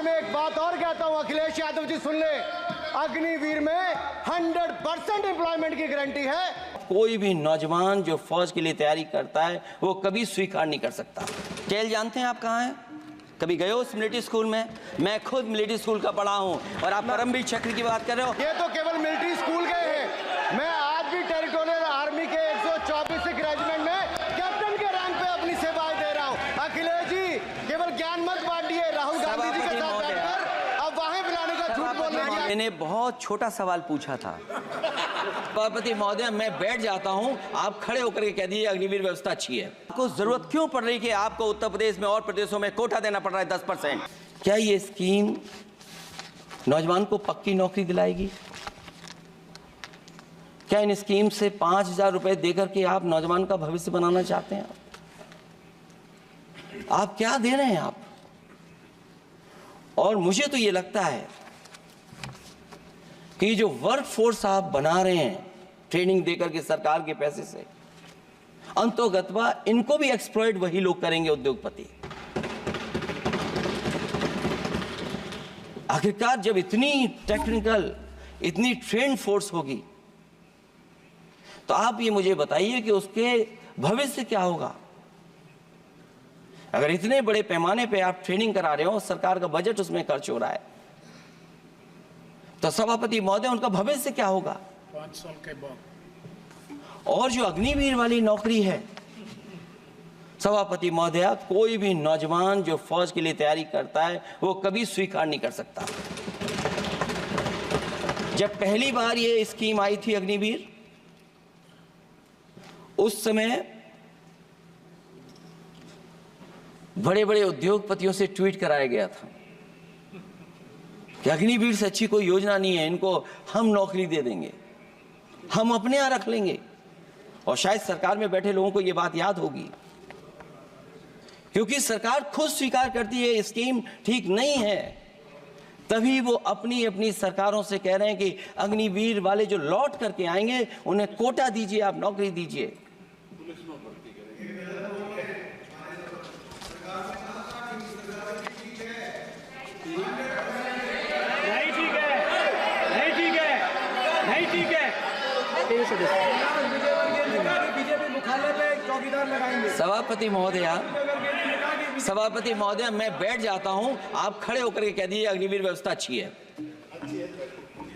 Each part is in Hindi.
मैं एक बात और कहता हूं, अखिलेश यादव जी सुन ले, अग्निवीर में 100% एम्प्लॉयमेंट की गारंटी है। कोई भी नौजवान जो फौज के लिए तैयारी करता है वो कभी स्वीकार नहीं कर सकता। जेल जानते हैं आप कहाँ हैं? कभी गए हो उस मिलिट्री स्कूल में? मैं खुद मिलिट्री स्कूल का पढ़ा हूँ और आप परमवीर चक्र की बात कर रहे हो। ये तो केवल मिलिट्री स्कूल गए हैं, मैं आज भी टेरिटोरियल आर्मी के 124 रेजिमेंट में कैप्टन के रैंक पे अपनी सेवाएं दे रहा हूँ। अखिलेश जी केवल ज्ञान मत बांटिए, राहुल गांधी जी के साथ बैठकर अब वहां बुलाने का झूठ बोलने की। मैंने बहुत छोटा सवाल पूछा था। सभापति महोदय, मैं बैठ जाता हूं, आप खड़े होकर के कह दीजिए अग्निवीर व्यवस्था अच्छी है। आपको जरूरत क्यों पड़ रही कि आपको उत्तर प्रदेश में और प्रदेशों में कोटा देना पड़ रहा है 10%? क्या ये स्कीम नौजवान को पक्की नौकरी दिलाएगी? क्या इन स्कीम से 5,000 रुपए देकर के आप नौजवान का भविष्य बनाना चाहते हैं? आप क्या दे रहे हैं आप? और मुझे तो ये लगता है कि जो वर्क फोर्स आप बना रहे हैं ट्रेनिंग देकर के सरकार के पैसे से, अंतोगत्वा इनको भी एक्सप्लॉइट वही लोग करेंगे, उद्योगपति। आखिरकार जब इतनी टेक्निकल, इतनी ट्रेन फोर्स होगी तो आप ये मुझे बताइए कि उसके भविष्य क्या होगा। अगर इतने बड़े पैमाने पे आप ट्रेनिंग करा रहे हो, सरकार का बजट उसमें खर्च हो रहा है, तो सभापति महोदय उनका भविष्य क्या होगा 5 साल के बाद? और जो अग्निवीर वाली नौकरी है, सभापति महोदय, कोई भी नौजवान जो फौज के लिए तैयारी करता है वो कभी स्वीकार नहीं कर सकता। जब पहली बार ये स्कीम आई थी अग्निवीर, उस समय बड़े बड़े उद्योगपतियों से ट्वीट कराया गया था कि अग्निवीर से अच्छी कोई योजना नहीं है, इनको हम नौकरी दे देंगे, हम अपने यहां रख लेंगे। और शायद सरकार में बैठे लोगों को यह बात याद होगी, क्योंकि सरकार खुद स्वीकार करती है स्कीम ठीक नहीं है, तभी वो अपनी अपनी सरकारों से कह रहे हैं कि अग्निवीर वाले जो लौट करके आएंगे उन्हें कोटा दीजिए, आप नौकरी दीजिए। सभापति महोदय, मैं बैठ जाता हूं, आप खड़े होकर के कह दीजिए अग्निवीर व्यवस्था अच्छी है।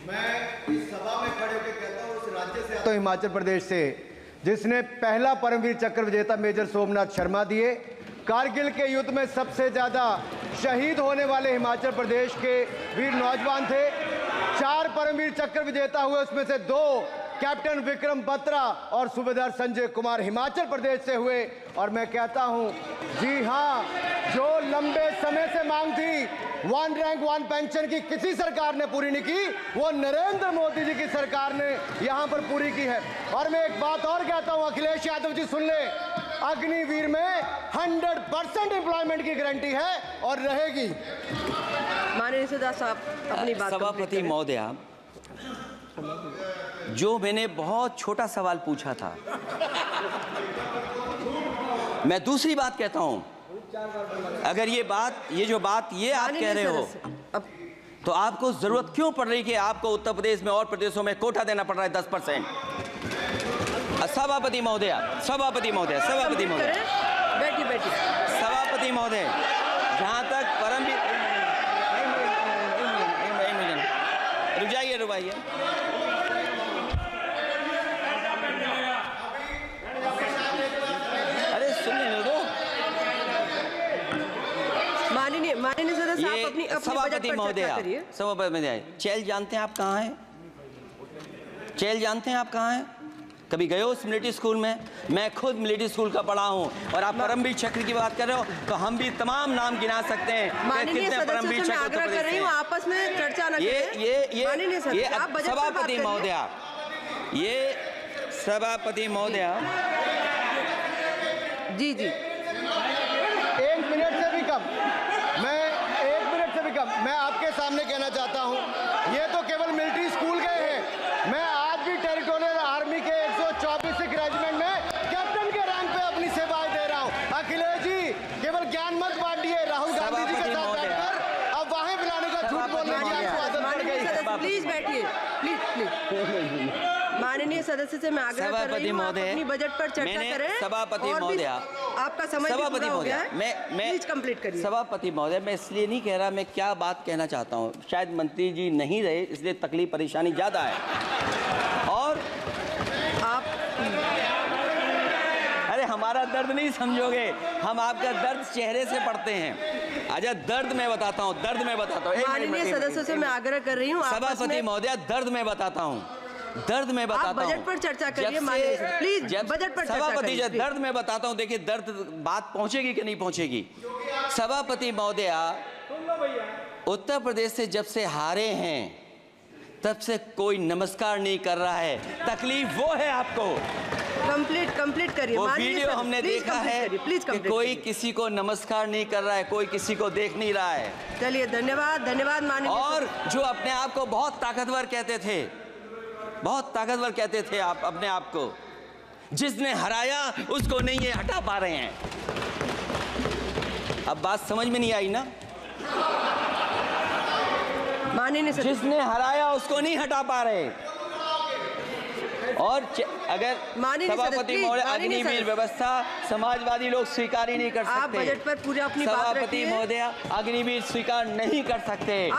मैं इस सभा में खड़े होकर कहता हूं, उस राज्य से तो हिमाचल प्रदेश से, जिसने पहला परमवीर चक्र विजेता मेजर सोमनाथ शर्मा दिए। कारगिल के युद्ध में सबसे ज्यादा शहीद होने वाले हिमाचल प्रदेश के वीर नौजवान थे। 4 परमवीर चक्र विजेता हुए, उसमें से 2 कैप्टन विक्रम बत्रा और सूबेदार संजय कुमार हिमाचल प्रदेश से हुए। और मैं कहता हूं, जी हां, जो लंबे समय से मांग थी 1 रैंक 1 पेंशन की, किसी सरकार ने पूरी नहीं की, वो नरेंद्र मोदी जी की सरकार ने यहां पर पूरी की है। और मैं एक बात और कहता हूं, अखिलेश यादव जी सुन ले, अग्निवीर में 100% एम्प्लॉयमेंट की गारंटी है और रहेगी। माननीय सदा साहब अपनी बात। सभापति महोदय, जो मैंने बहुत छोटा सवाल पूछा था, मैं दूसरी बात कहता हूं। अगर ये जो बात आप कह रहे हो, तो आपको जरूरत क्यों पड़ रही कि आपको उत्तर प्रदेश में और प्रदेशों में कोटा देना पड़ रहा है 10%? सभापति महोदय, बैठिए। सभापति महोदय, जहां तक परमवीर, रुक जाइए। अरे सुन लेने दो। माननीय सदा साहब अपनी सभापति महोदय, चेल जानते हैं आप कहाँ हैं? चेल जानते हैं आप कहाँ हैं? कभी गए हो उस मिलिट्री स्कूल में? मैं खुद मिलिट्री स्कूल का पढ़ा हूँ और आप परमवीर चक्र की बात कर रहे हो, तो हम भी तमाम नाम गिना सकते हैं। माननीय परमवीर चक्र आग्रह कर रही हूँ, आपस में चर्चा न करें। सभापति महोदय, ये सभापति महोदय, जी 1 मिनट से भी कम, मैं आपके सामने कहना चाहता हूं, ये तो केवल मिलिट्री स्कूल गए हैं, मैं आज भी टेरिटोरियल आर्मी के 124 रेजिमेंट में कैप्टन के रैंक पे अपनी सेवाएं दे रहा हूं। अखिलेश जी केवल ज्ञान मत बांटिए, राहुल गांधी जी के साथ बैठकर अब वहां प्लीज बैठिए, प्लीज। माननीय सदस्य से मैं आग्रह कर रही हूँ, आप अपनी बजट पर चर्चा करें। सभापति महोदय, आपका समय भी पूरा हो गया है, मैं प्लीज कंप्लीट करिए। सभापति महोदय, मैं इसलिए नहीं कह रहा, मैं क्या बात कहना चाहता हूँ, शायद मंत्री जी नहीं रहे इसलिए तकलीफ परेशानी ज्यादा है। और आप अरे हमारा दर्द नहीं समझोगे, हम आपका दर्द चेहरे से पढ़ते हैं। अच्छा दर्द मैं बताता हूँ, दर्द मैं बताता हूँ। माननीय सदस्यों से मैं आग्रह कर रही हूँ, सभापति महोदय, दर्द मैं बताता हूँ, दर्द में बताता हूँ। बजट पर चर्चा करिए माननीय, प्लीज बजट पर चर्चा सभापति करिए। दर्द में बताता हूँ, देखिए दर्द बात पहुंचेगी कि नहीं पहुंचेगी। सभापति महोदय, उत्तर प्रदेश से जब से हारे हैं तब से कोई नमस्कार नहीं कर रहा है, तकलीफ वो है आपको। कंप्लीट करिए। वो वीडियो हमने देखा है कि कोई किसी को नमस्कार नहीं कर रहा है, कोई किसी को देख नहीं रहा है। चलिए धन्यवाद माननीय। और जो अपने आप को बहुत ताकतवर कहते थे, बहुत ताकतवर कहते थे आप अपने आप को, जिसने हराया उसको नहीं ये हटा पा रहे हैं। अब बात समझ में नहीं आई ना? माननीय जिसने हराया उसको नहीं हटा पा रहे। और अगर सभापति महोदय, अग्निवीर व्यवस्था समाजवादी लोग स्वीकार ही नहीं कर सकते। आप बजट पर पूरा अपनी बात रखिए। सभापति महोदय, अग्निवीर स्वीकार नहीं कर सकते।